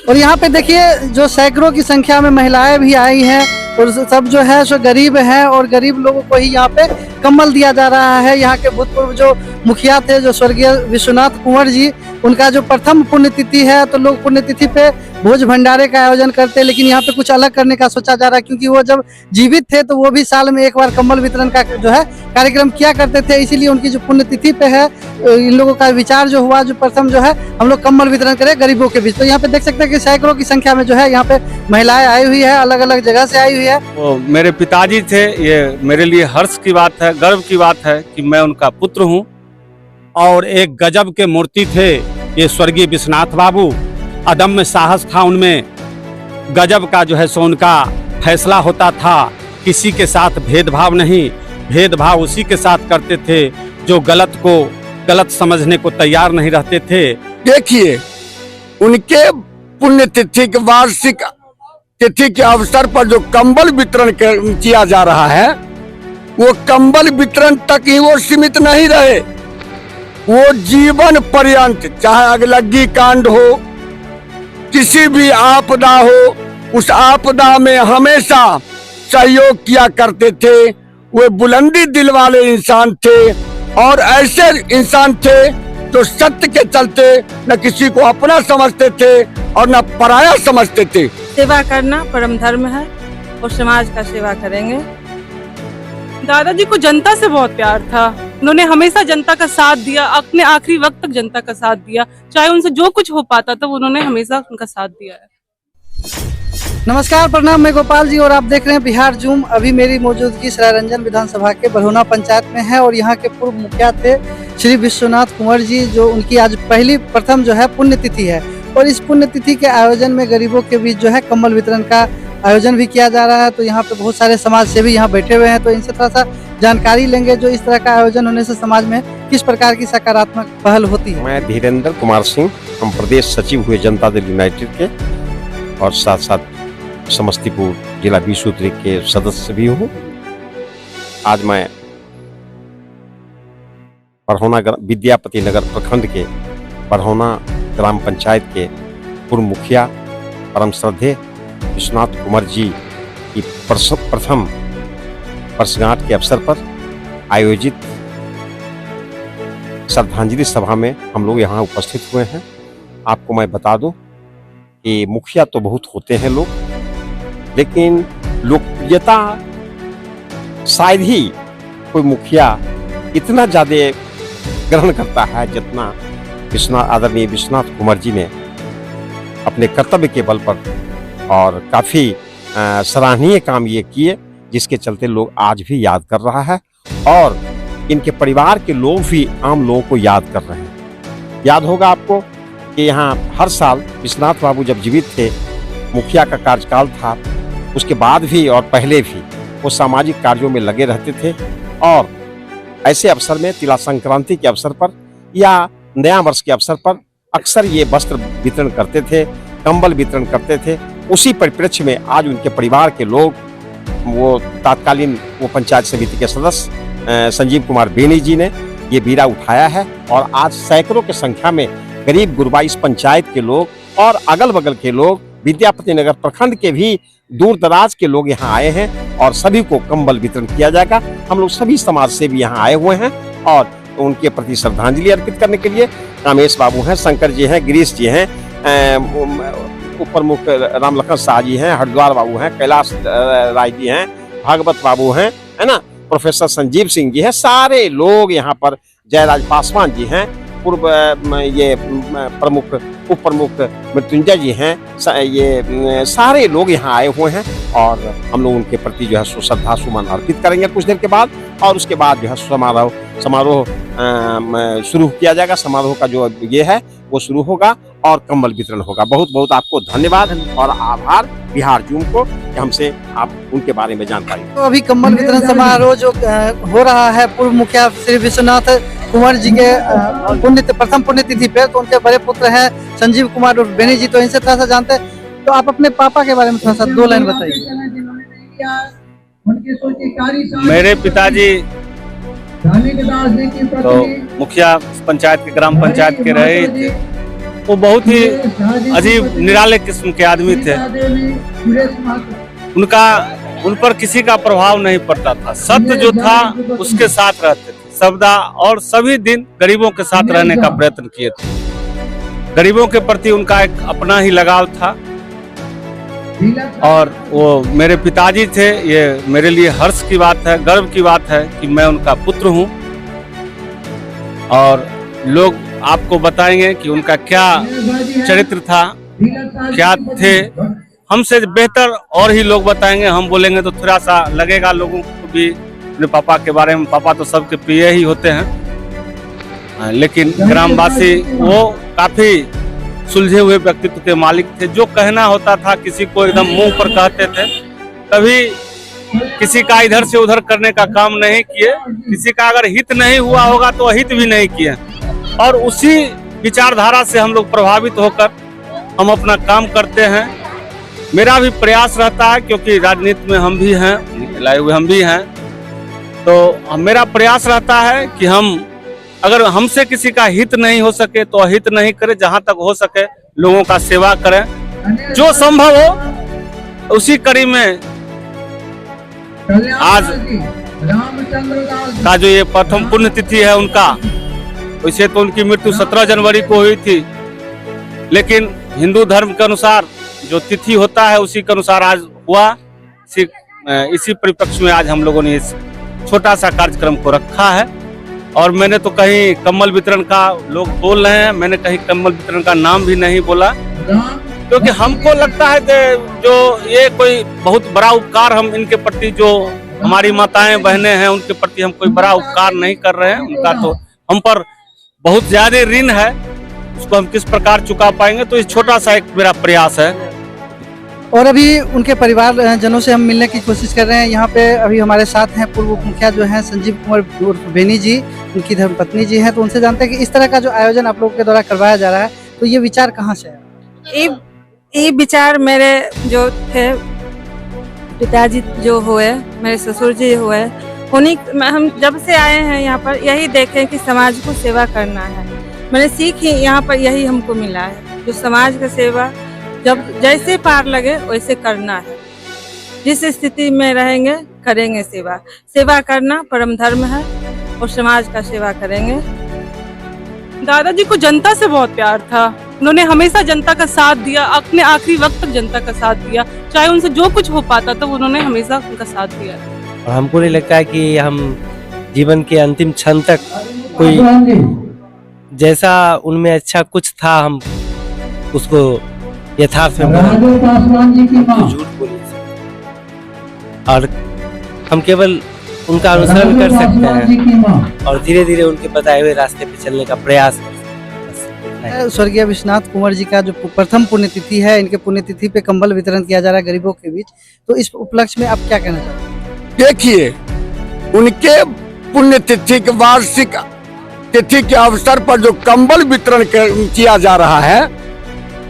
और यहाँ पे देखिए जो सैकड़ों की संख्या में महिलाएं भी आई हैं और सब जो है सो गरीब हैं और गरीब लोगों को ही यहाँ पे कंबल दिया जा रहा है। यहाँ के भूतपूर्व जो मुखिया थे जो स्वर्गीय विश्वनाथ कुंवर जी, उनका जो प्रथम पुण्यतिथि है तो लोग पुण्यतिथि पे भोज भंडारे का आयोजन करते हैं, लेकिन यहाँ पे कुछ अलग करने का सोचा जा रहा है क्योंकि वो जब जीवित थे तो वो भी साल में एक बार कंबल वितरण का जो है कार्यक्रम किया करते थे। इसीलिए उनकी जो पुण्यतिथि पे है इन लोगों का विचार जो हुआ जो प्रथम जो है हम लोग कंबल वितरण करें गरीबों के बीच। तो यहाँ पे देख सकते हैं कि सैकड़ों की संख्या में जो है यहाँ पे महिलाएं आई हुई है, अलग अलग जगह से आई हुई है। वो मेरे पिताजी थे, ये मेरे लिए हर्ष की बात है, गर्व की बात है कि मैं उनका पुत्र हूँ। और एक गजब के मूर्ति थे ये स्वर्गीय विश्वनाथ बाबू, अदम्य साहस था उनमें, गजब का जो है सो उनका फैसला होता था, किसी के साथ भेदभाव नहीं, भेदभाव उसी के साथ करते थे जो गलत को गलत समझने को तैयार नहीं रहते थे। देखिए उनके पुण्यतिथि के वार्षिक तिथि के अवसर पर जो कंबल वितरण किया जा रहा है वो कंबल वितरण तक ही वो सीमित नहीं रहे, वो जीवन पर्यंत चाहे अगलग्गी कांड हो, किसी भी आपदा हो, उस आपदा में हमेशा सहयोग किया करते थे। वो बुलंदी दिल वाले इंसान थे और ऐसे इंसान थे जो सत्य के चलते न किसी को अपना समझते थे और न पराया समझते थे। सेवा करना परम धर्म है और समाज का सेवा करेंगे। दादाजी को जनता से बहुत प्यार था, उन्होंने हमेशा जनता का साथ दिया, अपने आखिरी वक्त तक जनता का साथ दिया, चाहे उनसे जो कुछ हो पाता था उन्होंने हमेशा उनका साथ दिया है। नमस्कार, प्रणाम, मैं गोपाल जी और आप देख रहे हैं बिहार जूम। अभी मेरी मौजूदगी सरायरंजन विधानसभा के बरहोना पंचायत में है और यहाँ के पूर्व मुखिया थे श्री विश्वनाथ कुंवर जी, जो उनकी आज प्रथम जो है पुण्यतिथि है और इस पुण्यतिथि के आयोजन में गरीबों के बीच जो है कंबल वितरण का आयोजन भी किया जा रहा है। तो यहाँ पे बहुत सारे समाज सेवी यहाँ बैठे हुए हैं, तो इनसे थोड़ा सा जानकारी लेंगे जो इस तरह का आयोजन होने से समाज में किस प्रकार की सकारात्मक पहल होती है। मैं धीरेन्द्र कुमार सिंह, हम प्रदेश सचिव हुए जनता दल यूनाइटेड के और साथ साथ समस्तीपुर जिला 20 सूत्री के सदस्य भी हूँ। आज मैं बरहोना विद्यापति नगर प्रखंड के बरहोना ग्राम पंचायत के पूर्व मुखिया परम श्रद्धेय विश्वनाथ कुंवर जी की प्रथम वर्षगांठ के अवसर पर आयोजित श्रद्धांजलि सभा में हम लोग यहाँ उपस्थित हुए हैं। आपको मैं बता दूं कि मुखिया तो बहुत होते हैं लोग, लेकिन लोकप्रियता शायद ही कोई मुखिया इतना ज्यादा ग्रहण करता है जितना आदरणीय विश्वनाथ कुंवर जी ने अपने कर्तव्य के बल पर और काफी सराहनीय काम ये किए, जिसके चलते लोग आज भी याद कर रहा है और इनके परिवार के लोग भी आम लोगों को याद कर रहे हैं। याद होगा आपको कि यहाँ हर साल विश्वनाथ बाबू जब जीवित थे, मुखिया का कार्यकाल था, उसके बाद भी और पहले भी वो सामाजिक कार्यों में लगे रहते थे और ऐसे अवसर में तिला संक्रांति के अवसर पर या नया वर्ष के अवसर पर अक्सर ये वस्त्र वितरण करते थे, कंबल वितरण करते थे। उसी परिप्रेक्ष्य में आज उनके परिवार के लोग, वो तात्कालीन वो पंचायत समिति के सदस्य संजीव कुमार बेनी जी ने ये बीड़ा उठाया है और आज सैकड़ों की संख्या में गरीब गुरबा इस पंचायत के लोग और अगल बगल के लोग, विद्यापति नगर प्रखंड के भी दूर दराज के लोग यहाँ आए हैं और सभी को कंबल वितरण किया जाएगा। हम लोग सभी समाज से भी यहाँ आए हुए हैं और उनके प्रति श्रद्धांजलि अर्पित करने के लिए रामेश बाबू हैं, शंकर जी हैं, गिरीश जी हैं, उप प्रमुख राम लखन शाह जी हैं, हरिद्वार बाबू हैं, कैलाश राय जी हैं, भागवत बाबू हैं, है ना, प्रोफेसर संजीव सिंह जी हैं, सारे लोग यहाँ पर, जयराज पासवान जी हैं, पूर्व ये प्रमुख उप प्रमुख मृत्युंजय जी हैं, ये सारे लोग यहाँ आए हुए हैं और हम लोग उनके प्रति जो है श्रद्धा सुमन अर्पित करेंगे कुछ देर के बाद और उसके बाद जो है समारोह शुरू किया जाएगा। समारोह का जो ये है वो शुरू होगा और कंबल वितरण होगा। बहुत बहुत आपको धन्यवाद और आभार बिहार जूम को कि हमसे आप उनके बारे में जानकारी। तो अभी कंबल वितरण समारोह जो हो रहा है पूर्व मुखिया श्री विश्वनाथ कुंवर जी के प्रथम पुण्यतिथि पे, तो उनके बड़े पुत्र हैं संजीव कुमार और बेनी जी, तो इनसे थोड़ा सा जानते हैं। तो आप अपने पापा के बारे में थोड़ा सा 2 लाइन बताइए। मेरे पिताजी तो मुखिया पंचायत के ग्राम पंचायत के रहे थे, वो बहुत ही अजीब निराले किस्म के आदमी थे। उन पर किसी का प्रभाव नहीं पड़ता था। सत्य जो था उसके साथ रहते थे सबदा, और सभी दिन गरीबों के साथ रहने का प्रयत्न किए थे। गरीबों के प्रति उनका एक अपना ही लगाव था। और वो मेरे पिताजी थे। ये मेरे लिए हर्ष की बात है, गर्व की बात है कि मैं उनका पुत्र हूँ। और लोग आपको बताएंगे कि उनका क्या चरित्र था, क्या थे। हमसे बेहतर और ही लोग बताएंगे। हम बोलेंगे तो थोड़ा सा लगेगा लोगों को भी अपने पापा के बारे में। पापा तो सबके प्रिय ही होते हैं, लेकिन ग्रामवासी वो काफी सुलझे हुए व्यक्तित्व के मालिक थे। जो कहना होता था किसी को एकदम मुंह पर कहते थे। कभी किसी का इधर से उधर करने का काम नहीं किए। किसी का अगर हित नहीं हुआ होगा तो अहित भी नहीं किए। और उसी विचारधारा से हम लोग प्रभावित होकर हम अपना काम करते हैं। मेरा भी प्रयास रहता है, क्योंकि राजनीति में हम भी हैं, लाए हुए हम भी हैं, तो मेरा प्रयास रहता है कि हम अगर हमसे किसी का हित नहीं हो सके तो अहित नहीं करें। जहां तक हो सके लोगों का सेवा करें, जो संभव हो उसी कड़ी में। आज का जो ये प्रथम पुण्यतिथि है उनका, वैसे तो उनकी मृत्यु 17 जनवरी को हुई थी, लेकिन हिंदू धर्म के अनुसार जो तिथि होता है उसी के अनुसार आज हुआ। इसी परिप्रेक्ष्य में आज हम लोगों ने इस छोटा सा कार्यक्रम को रखा है। और मैंने तो कहीं कम्बल वितरण का लोग बोल रहे हैं, मैंने कहीं कम्बल वितरण का नाम भी नहीं बोला, क्योंकि हमको लगता है कि जो ये कोई बहुत बड़ा उपकार हम इनके प्रति, जो हमारी माताएं बहनें हैं उनके प्रति हम कोई बड़ा उपकार नहीं कर रहे हैं। उनका तो हम पर बहुत ज्यादा ऋण है, उसको हम किस प्रकार चुका पाएंगे। तो इस छोटा सा एक मेरा प्रयास है। और अभी उनके परिवार जनों से हम मिलने की कोशिश कर रहे हैं। यहाँ पे अभी हमारे साथ हैं पूर्व उप मुखिया जो हैं संजीव कुमार उर्फ बेनी जी, उनकी धर्मपत्नी जी हैं। तो उनसे जानते हैं कि इस तरह का जो आयोजन आप लोगों के द्वारा करवाया जा रहा है, तो ये विचार कहाँ से है? ये विचार मेरे जो थे पिताजी जो हुए, मेरे ससुर जी हुए, उन्हीं हम जब से आए हैं यहाँ पर यही देखें कि समाज को सेवा करना है। मैंने सीख ही यहाँ पर यही हमको मिला है, जो समाज का सेवा जब जैसे पार लगे वैसे करना है। जिस स्थिति में रहेंगे करेंगे सेवा। सेवा करना परम धर्म है और समाज का सेवा करेंगे। दादाजी को जनता से बहुत प्यार था। उन्होंने हमेशा जनता का साथ दिया, अपने आखिरी वक्त तक जनता का साथ दिया। चाहे उनसे जो कुछ हो पाता था उन्होंने हमेशा उनका साथ दिया। और हमको नहीं लगता है कि हम जीवन के अंतिम क्षण तक कोई जैसा उनमें अच्छा कुछ था हम उसको यथार्थ में तो झूठ बोल नहीं सकते। और हम केवल उनका अनुसरण कर सकते हैं और धीरे धीरे उनके बताए हुए रास्ते पे चलने का प्रयास कर सकते हैं। स्वर्गीय विश्वनाथ कुंवर जी का जो प्रथम पुण्यतिथि है, इनके पुण्यतिथि पे कंबल वितरण किया जा रहा है गरीबों के बीच, तो इस उपलक्ष्य में आप क्या कहना चाहते हैं? देखिए, उनके पुण्यतिथि के वार्षिक तिथि के अवसर पर जो कंबल वितरण किया जा रहा है,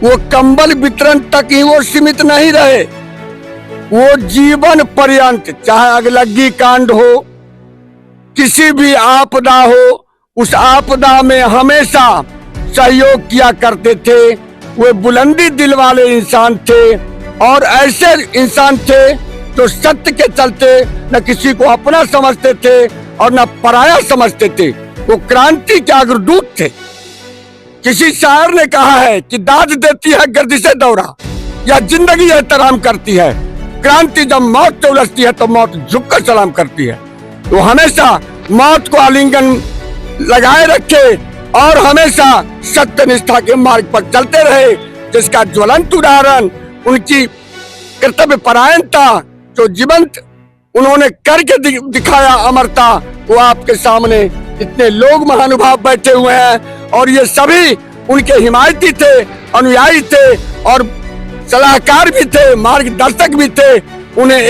वो कंबल वितरण तक ही वो सीमित नहीं रहे। वो जीवन पर्यंत, चाहे अगलग्गी कांड हो, किसी भी आपदा हो, उस आपदा में हमेशा सहयोग किया करते थे। वे बुलंदी दिल वाले इंसान थे और ऐसे इंसान थे जो सत्य के चलते न किसी को अपना समझते थे और न पराया समझते थे। वो क्रांति के अग्रदूत थे। किसी शायर ने कहा है कि दाद देती है गर्दिशे दौरा, या जिंदगी एहतराम करती है। क्रांति जब मौत से उलझती है तो मौत झुककर सलाम करती है। तो हमेशा मौत को आलिंगन लगाए रखे और हमेशा सत्य निष्ठा के मार्ग पर चलते रहे, जिसका ज्वलंत उदाहरण उनकी कर्तव्य परायणता, जो जीवंत उन्होंने करके दिखाया अमरता, वो आपके सामने इतने लोग महानुभाव बैठे हुए हैं और ये सभी उनके हिमायती थे, अनुयायी थे और सलाहकार भी थे, मार्गदर्शक भी थे। उन्हें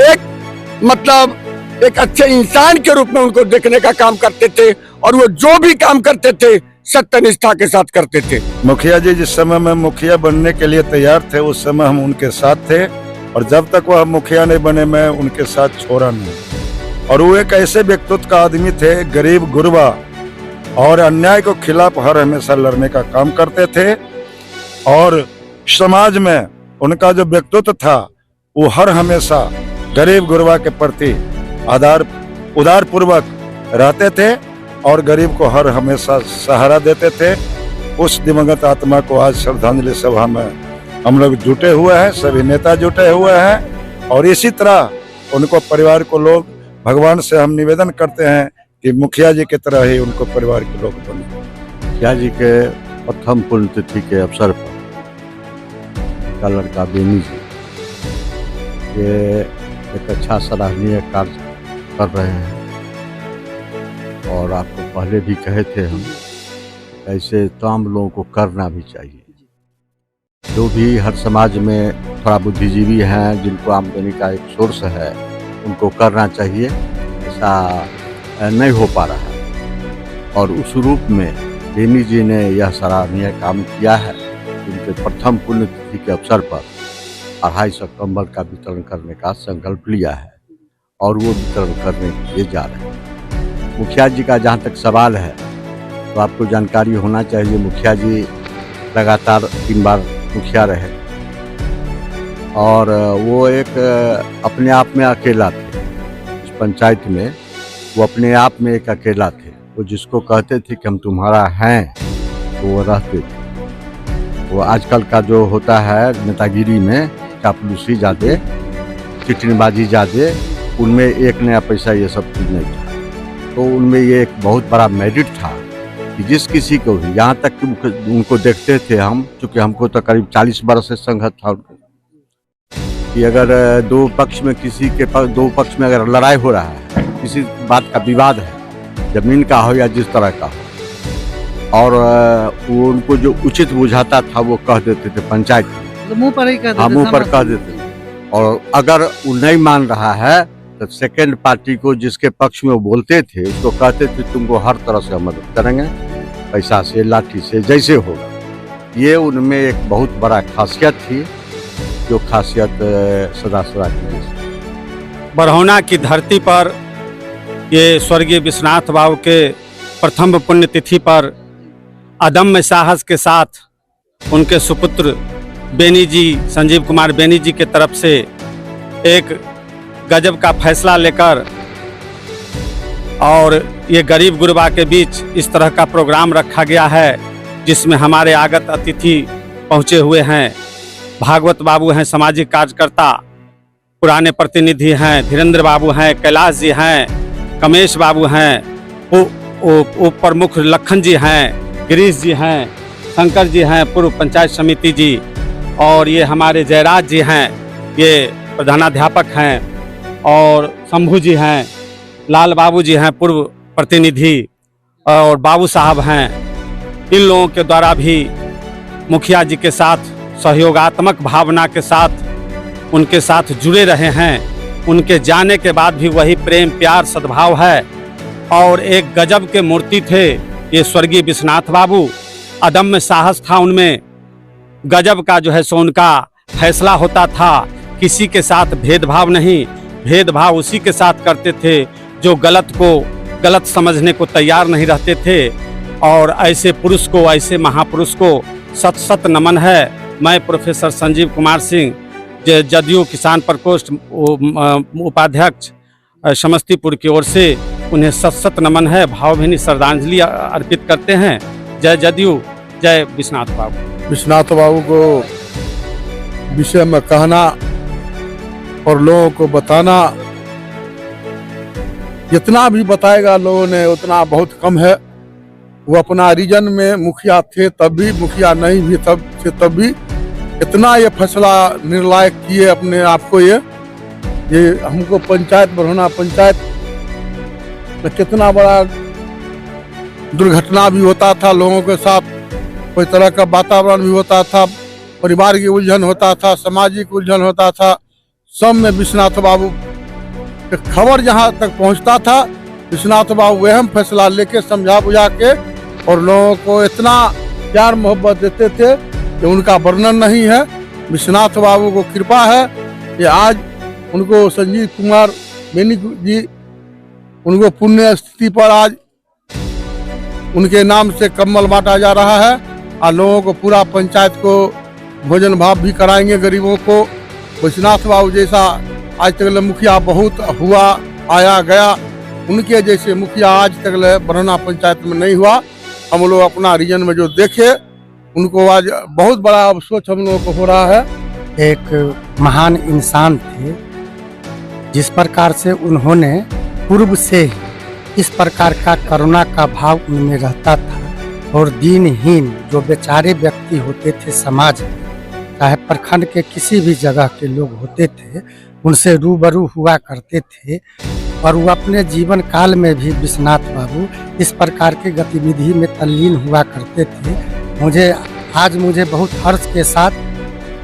एक अच्छे इंसान के रूप में उनको देखने का काम करते थे और वो जो भी काम करते थे सत्य निष्ठा के साथ करते थे। मुखिया जी जिस समय में मुखिया बनने के लिए तैयार थे, उस समय हम उनके साथ थे और जब तक वह मुखिया नहीं बने मैं उनके साथ छोड़ा नहीं। और वो एक ऐसे व्यक्तित्व का आदमी थे, गरीब गुरबा और अन्याय को खिलाफ हर हमेशा लड़ने का काम करते थे। और समाज में उनका जो व्यक्तित्व था वो हर हमेशा गरीब गुरबा के प्रति उदार पूर्वक रहते थे और गरीब को हर हमेशा सहारा देते थे। उस दिवंगत आत्मा को आज श्रद्धांजलि सभा में हम लोग जुटे हुए हैं, सभी नेता जुटे हुए हैं और इसी तरह उनको परिवार को लोग, भगवान से हम निवेदन करते हैं कि मुखिया जी की तरह ही उनको परिवार के लोग बने। मुखिया जी के प्रथम पुण्यतिथि के अवसर पर का लड़का बेनी जी ये एक अच्छा सराहनीय कार्य कर रहे हैं और आपको पहले भी कहे थे हम, ऐसे तमाम लोगों को करना भी चाहिए। जो भी हर समाज में थोड़ा बुद्धिजीवी हैं, जिनको आमदनी का एक सोर्स है, उनको करना चाहिए। ऐसा नहीं हो पा रहा है और उस रूप में बेनी जी ने यह सराहनीय काम किया है। उनके प्रथम पुण्यतिथि के अवसर पर 250 कंबल का वितरण करने का संकल्प लिया है और वो वितरण करने के लिए जा रहे हैं। मुखिया जी का जहाँ तक सवाल है तो आपको जानकारी होना चाहिए, मुखिया जी लगातार 3 बार मुखिया रहे और वो एक अपने आप में अकेला थे। इस पंचायत में वो अपने आप में एक अकेला थे। वो जिसको कहते थे कि हम तुम्हारा हैं तो वो रहते थे। वो आजकल का जो होता है नेतागिरी में चापलूसी ज़्यादा, चिटनीबाजी ज़्यादा, उनमें एक नया पैसा ये सब चीज़ नहीं था। तो उनमें ये एक बहुत बड़ा मेरिट था कि जिस किसी को भी, यहाँ तक कि उनको देखते थे हम, चूँकि हमको तो करीब 40 बरस से संगत था उनको, कि अगर दो पक्ष में अगर लड़ाई हो रहा है, किसी बात का विवाद है, जमीन का हो या जिस तरह का हो, और वो उनको जो उचित बुझाता था वो कह देते थे पंचायत में, मुंह पर ही कह देते, मुंह पर कह देते थे। और अगर वो नहीं मान रहा है तो सेकंड पार्टी को, जिसके पक्ष में वो बोलते थे, उसको कहते थे तुमको हर तरह से मदद करेंगे, पैसा से, लाठी से, जैसे होगा। ये उनमें एक बहुत बड़ा खासियत थी, जो खासियत सदा की। बरहौना की धरती पर ये स्वर्गीय विश्वनाथ बाबू के प्रथम पुण्यतिथि पर अदम्य साहस के साथ उनके सुपुत्र बेनी जी, संजीव कुमार बेनी जी के तरफ से एक गजब का फैसला लेकर और ये गरीब गुरबा के बीच इस तरह का प्रोग्राम रखा गया है, जिसमें हमारे आगत अतिथि पहुँचे हुए हैं। भागवत बाबू हैं, सामाजिक कार्यकर्ता, पुराने प्रतिनिधि हैं, धीरेन्द्र बाबू हैं, कैलाश जी हैं, कमेश बाबू हैं, उप प्रमुख लखन जी हैं, गिरीश जी हैं, शंकर जी हैं, पूर्व पंचायत समिति जी, और ये हमारे जयराज जी हैं, ये प्रधानाध्यापक हैं, और शंभू जी हैं, लाल बाबू जी हैं, पूर्व प्रतिनिधि, और बाबू साहब हैं। इन लोगों के द्वारा भी मुखिया जी के साथ सहयोगात्मक भावना के साथ उनके साथ जुड़े रहे हैं। उनके जाने के बाद भी वही प्रेम, प्यार, सद्भाव है। और एक गजब के मूर्ति थे ये स्वर्गीय विश्वनाथ बाबू। अदम्य साहस था उनमें, गजब का जो है सो उनका फैसला होता था। किसी के साथ भेदभाव नहीं, भेदभाव उसी के साथ करते थे जो गलत को गलत समझने को तैयार नहीं रहते थे। और ऐसे पुरुष को, ऐसे महापुरुष को सत सत नमन है। मैं प्रोफेसर संजीव कुमार सिंह, जदयू किसान प्रकोष्ठ उपाध्यक्ष समस्तीपुर की ओर से उन्हें सत सत नमन है, भावभीनी श्रद्धांजलि अर्पित करते हैं। जय जदयू, जय विश्वनाथ बाबू। विश्वनाथ बाबू को विषय में कहना और लोगों को बताना, जितना भी बताएगा लोगों ने उतना बहुत कम है। वो अपना रीजन में मुखिया थे तब भी, मुखिया नहीं भी तब भी इतना ये फैसला निर्णायक किए अपने आप को। ये हमको पंचायत बरहौना पंचायत में कितना बड़ा दुर्घटना भी होता था, लोगों के साथ कोई तरह का वातावरण भी होता था, परिवार की उलझन होता था, सामाजिक उलझन होता था, सब में विश्वनाथ बाबू की खबर जहाँ तक पहुँचता था, विश्वनाथ बाबू अहम फैसला लेके समझा बुझा के और लोगों को इतना प्यार मोहब्बत देते थे कि उनका वर्णन नहीं है। विश्वनाथ बाबू को कृपा है कि आज उनको संजीव कुमार बेनी जी, उनको पुण्य स्थिति पर आज उनके नाम से कम्बल बांटा जा रहा है। और लोगों को पूरा पंचायत को भोजन भाव भी कराएंगे गरीबों को। विश्वनाथ बाबू जैसा आज तक मुखिया बहुत हुआ आया गया, उनके जैसे मुखिया आज तक बरौना पंचायत में नहीं हुआ। हम लोग अपना रीजन में जो देखे उनको आज बहुत बड़ा अफसोस हम लोगों को हो रहा है। एक महान इंसान थे, जिस प्रकार से उन्होंने पूर्व से ही इस प्रकार का करुणा का भाव उनमें रहता था और दीनहीन जो बेचारे व्यक्ति होते थे समाज में, चाहे प्रखंड के किसी भी जगह के लोग होते थे, उनसे रूबरू हुआ करते थे। और वो अपने जीवन काल में भी विश्वनाथ बाबू इस प्रकार के गतिविधि में तल्लीन हुआ करते थे। आज मुझे बहुत हर्ष के साथ,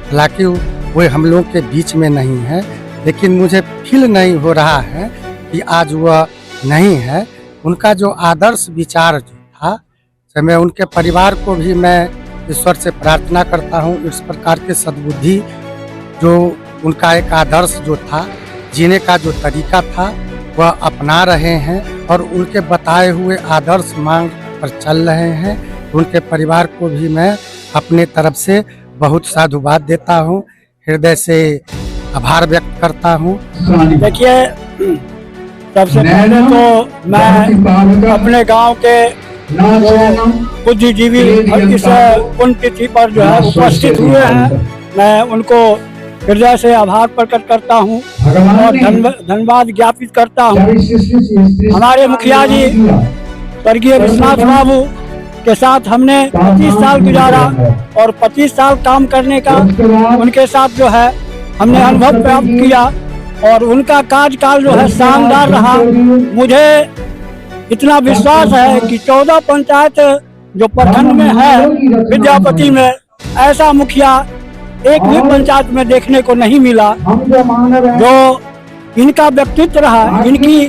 हालांकि वो हम लोग के बीच में नहीं है, लेकिन मुझे फील नहीं हो रहा है कि आज वह नहीं है। उनका जो आदर्श विचार जो था, तो मैं उनके परिवार को भी मैं ईश्वर से प्रार्थना करता हूँ इस प्रकार के सद्बुद्धि जो उनका एक आदर्श जो था, जीने का जो तरीका था वह अपना रहे हैं और उनके बताए हुए आदर्श मार्ग पर चल रहे हैं। उनके परिवार को भी मैं अपने तरफ से बहुत साधुवाद देता हूँ, हृदय से आभार व्यक्त करता हूँ। देखिए, सबसे पहले तो मैं अपने गांव के बुद्धिजीवी इस पुण्यतिथि पर जो है उपस्थित हुए हैं, मैं उनको हृदय से आभार प्रकट करता हूं और धन्यवाद ज्ञापित करता हूं। हमारे मुखिया जी स्वर्गीय विश्वनाथ बाबू के साथ हमने 25 साल गुजारा और 25 साल काम करने का उनके साथ जो है हमने अनुभव प्राप्त किया और उनका कार्यकाल जो है शानदार रहा। मुझे इतना विश्वास है कि 14 पंचायत जो प्रखंड में है विद्यापति में, ऐसा मुखिया एक भी पंचायत में देखने को नहीं मिला। जो इनका व्यक्तित्व रहा, इनकी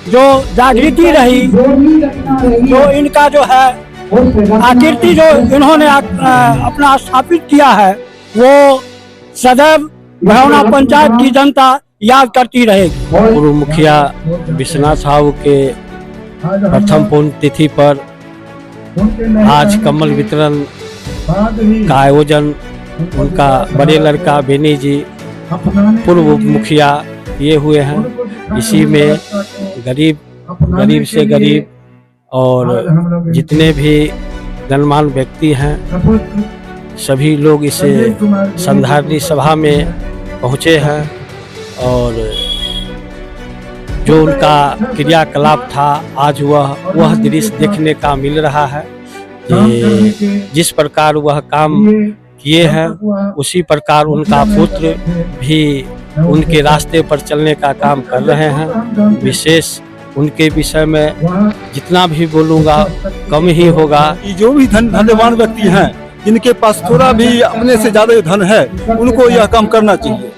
जो जागृति रही, जो इनका जो है आकृति जो इन्होंने अपना स्थापित किया है, वो सदैव बरौना पंचायत की जनता याद करती रहेगी। पूर्व मुखिया विश्वनाथ साहू के प्रथम पुण्यतिथि पर आज कम्बल वितरण का आयोजन उनका बड़े लड़का बेनी जी पूर्व मुखिया ये हुए हैं। इसी में गरीब से गरीब और जितने भी गणमान्य व्यक्ति हैं सभी लोग इस संधारणी सभा में पहुँचे हैं और जो उनका क्रियाकलाप था आज वह दृश्य देखने का मिल रहा है कि जिस प्रकार वह काम किए हैं उसी प्रकार उनका पुत्र भी उनके रास्ते पर चलने का काम कर रहे हैं। विशेष उनके विषय में जितना भी बोलूँगा कम ही होगा। जो भी धनवान व्यक्ति हैं जिनके पास थोड़ा भी अपने से ज्यादा धन है उनको यह काम करना चाहिए।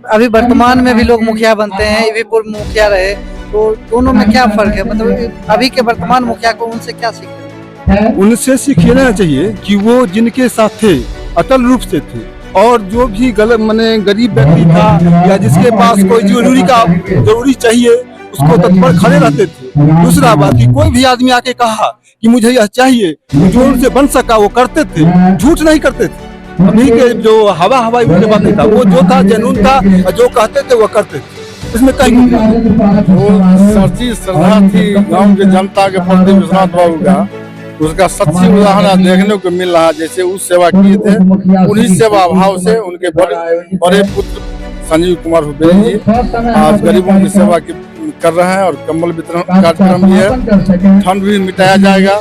अभी वर्तमान में भी लोग मुखिया बनते हैं, ये भी पूर्व मुखिया रहे, तो दोनों में क्या फर्क है? मतलब अभी के वर्तमान मुखिया को उनसे क्या सीखना? उनसे सीख लेना चाहिए कि वो जिनके साथ थे अटल रूप से थे और जो भी गलत माने गरीब व्यक्ति था या जिसके पास कोई जरूरी चाहिए उसको तत्पर खड़े रहते थे। दूसरा बात कि कोई भी आदमी आके कहा कि मुझे यह चाहिए, जो उनसे बन सका वो करते थे, झूठ नहीं करते थे। अभी के जो हवाई उनके बात नहीं था, वो जो था जनून था, जो कहते थे वो करते थे, इसमें कहीं वो सच्ची श्रद्धा थी गांव के जनता के प्रति विश्वनाथ बाबू का, उसका सच्ची उदाहरण देखने को मिल रहा। जैसे उस सेवा किए थे उन्हीं सेवा भाव से उनके बड़े पुत्र संजीव कुमार हुबेन जी आज गरीबों की सेवा कर रहे हैं और कंबल वितरण कार्यक्रम भी है। ठंड भी मिटाया जाएगा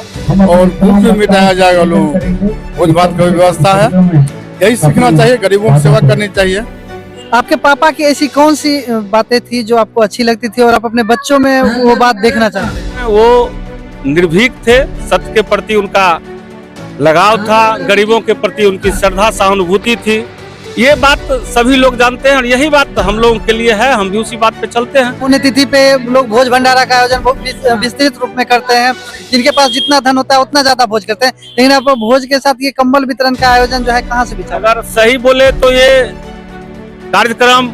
और भूख भी मिटाया जाएगा। लोग भोज भात की व्यवस्था है, यही सीखना चाहिए, गरीबों की सेवा करनी चाहिए। आपके पापा की ऐसी कौन सी बातें थी जो आपको अच्छी लगती थी और आप अपने बच्चों में वो बात देखना चाहते हैं? वो निर्भीक थे, सत्य के प्रति उनका लगाव था, गरीबों के प्रति उनकी श्रद्धा सहानुभूति थी। ये बात सभी लोग जानते हैं और यही बात हम लोगों के लिए है, हम भी उसी बात पे चलते हैं। पुण्यतिथि पे लोग भोज भंडारा का आयोजन बहुत विस्तृत रूप में करते हैं, जिनके पास जितना धन होता है उतना ज्यादा भोज करते हैं, लेकिन आप भोज के साथ ये कंबल वितरण का आयोजन जो है कहाँ से बिछा? अगर सही बोले तो ये कार्यक्रम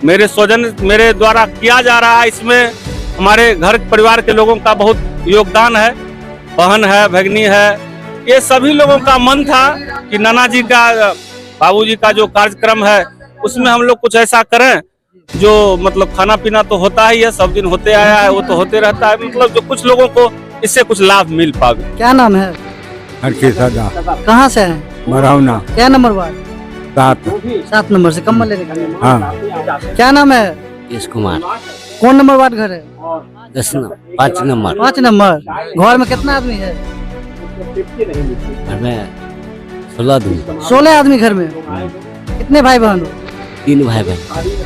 मेरे द्वारा किया जा रहा है। इसमें हमारे घर परिवार के लोगों का बहुत योगदान है बहन है, भगनी है, ये सभी लोगों का मन था कि नाना जी का, बाबूजी का जो कार्यक्रम है उसमें हम लोग कुछ ऐसा करें जो मतलब खाना पीना तो होता ही है, सब दिन होते आया है, वो तो होते रहता है, मतलब जो कुछ लोगों को इससे कुछ लाभ मिल पावे। क्या नाम है? कहाँ से है? मरहौना क्या नंबर वार्ड? 7 नंबर से कम्बल लेने के लिए। हाँ। क्या नाम है? यश कुमार। कौन नंबर वार्ड घर है? 5 नंबर। 5 नंबर। घर में कितना आदमी है? घर में 16 आदमी। 16 आदमी घर में। कितने भाई बहन हो? 3 भाई बहन।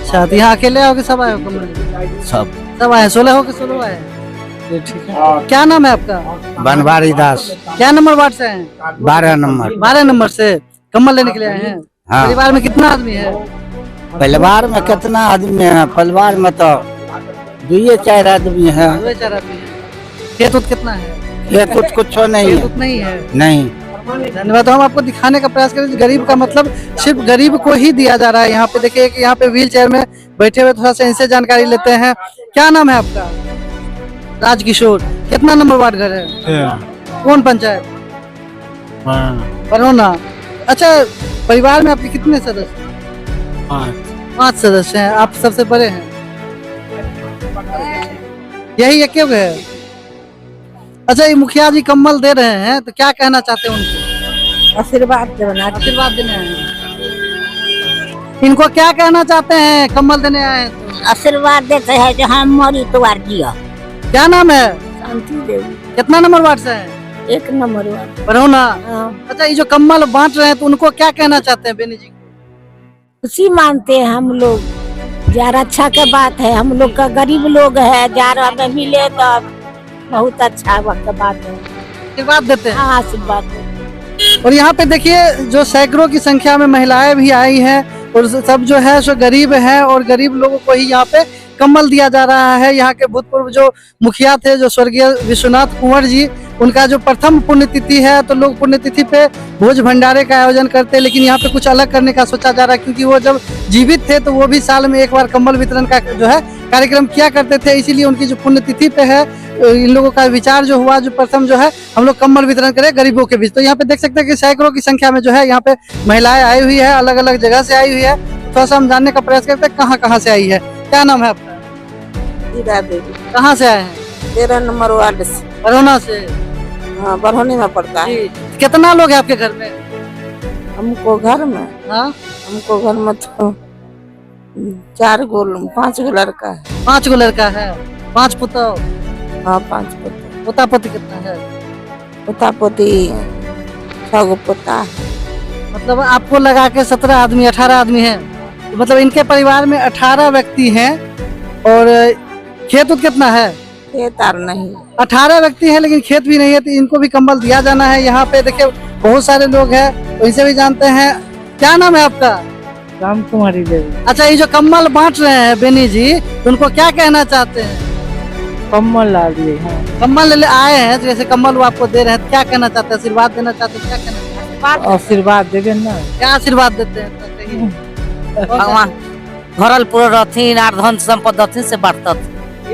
अच्छा, तो यहाँ अकेले आओ कि सब आए हो कम्बल? सब आए। 16 हो कि 16 आए? ठीक है। क्या नाम है आपका? बनवारी दास। क्या नंबर वार्ड से हैं? 12 नंबर। 12 नंबर से कम्बल लेने के लिए आए हैं। हाँ। परिवार में कितना आदमी है? परिवार में कितना आदमी है? परिवार में तो 2-4 आदमी है। 2-4 आदमी है। खेत उत कितना है? खेत उत कुछ नहीं खेत है। उत नहीं है। नहीं। धन्यवाद। हम आपको दिखाने का प्रयास करें, गरीब का मतलब सिर्फ गरीब को ही दिया जा रहा है। यहाँ पे देखिए कि यहाँ पे व्हील चेयर में बैठे हुए, थोड़ा सा इनसे जानकारी लेते हैं। क्या नाम है आपका? राजकिशोर। कितना नंबर वार्ड घर है? कौन पंचायत? बरौना। अच्छा, परिवार में आपके कितने सदस्य? 5 सदस्य हैं। आप सबसे बड़े हैं? यही एक है। अच्छा, ये मुखिया जी कम्बल दे रहे हैं तो क्या कहना चाहते हैं उनको? आशीर्वाद देना। आशीर्वाद देने आए हैं। इनको क्या कहना चाहते हैं कम्बल देने आए हैं तो? आशीर्वाद देते हैं जो हम मरी तो जिया। क्या नाम है? शांति देवी। कितना नंबर वार्ड से है? 1 नंबर वार्ड। बरौना। अच्छा, ये जो कम्बल बांट रहे हैं तो उनको क्या कहना चाहते हैं बेनी जी को? खुशी मानते हैं हम लोग। यार अच्छा के बात है, हम लोग का गरीब लोग है, यार हमें मिले तो बहुत अच्छा वक्त बात है। आशीर्वाद देते हैं। हाँ, आशीर्वाद देते हैं। और यहाँ पे देखिए जो सैकड़ों की संख्या में महिलाएं भी आई हैं और सब जो है सो गरीब हैं और गरीब लोगों को ही यहाँ पे कम्बल दिया जा रहा है। यहाँ के भूतपूर्व जो मुखिया थे, जो स्वर्गीय विश्वनाथ कुंवर जी, उनका जो प्रथम पुण्यतिथि है तो लोग पुण्यतिथि पे भोज भंडारे का आयोजन करते हैं, लेकिन यहाँ पे कुछ अलग करने का सोचा जा रहा है क्योंकि वो जब जीवित थे तो वो भी साल में एक बार कम्बल वितरण का जो है कार्यक्रम किया करते थे। इसीलिए उनकी जो पुण्यतिथि पे है इन लोगों का विचार जो हुआ, जो प्रथम जो है हम लोग कम्बल वितरण करें गरीबों के बीच। तो यहाँ पे देख सकते हैं कि सैकड़ों की संख्या में जो है यहाँ पे महिलाएं आई हुई है, अलग अलग जगह से आई हुई है। थोड़ा सा हम जानने का प्रयास करते हैं कहाँ कहाँ से आई है। क्या नाम है आपका? कहाँ से आए हैं? 13 नंबर वार्ड से। बरौना से। हाँ, बरौनी में पड़ता है। कितना लोग हैं आपके घर में? हमको घर में, हाँ, हमको घर में तो 5 गो लड़का है। 5 गो लड़का है। 5 पुतौ? हाँ, 5 पुतौ। पोता पोती कितना है? पोता पोती 6 गो पोता है। मतलब आपको लगा के 17 आदमी, 18 आदमी हैं। तो मतलब इनके परिवार में 18 व्यक्ति हैं। और खेत उत कितना है? खेत आर नहीं। 18 व्यक्ति हैं लेकिन खेत भी नहीं है, तो इनको भी कम्बल दिया जाना है। यहाँ पे देखिए बहुत सारे लोग हैं, तो इनसे भी जानते हैं। क्या नाम है आपका? राम कुमारी देवी। अच्छा, ये जो कम्बल बांट रहे हैं बेनी जी, तो उनको क्या कहना चाहते हैं? कम्बल ला दिए। कम्बल ले आए हैं, जैसे कम्बल वो आपको दे रहे हैं, क्या कहना चाहते हैं? आशीर्वाद देना चाहते हैं? क्या कहना चाहते हैं? आशीर्वाद देवे ना। क्या आशीर्वाद देते हैं? तो कहिए। भगवान घरल पूरा रहथिन आर धन संपत्ति से बढ़ता।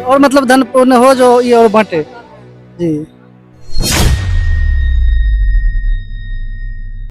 और मतलब धन पूर्ण हो जो ये और बांटे जी।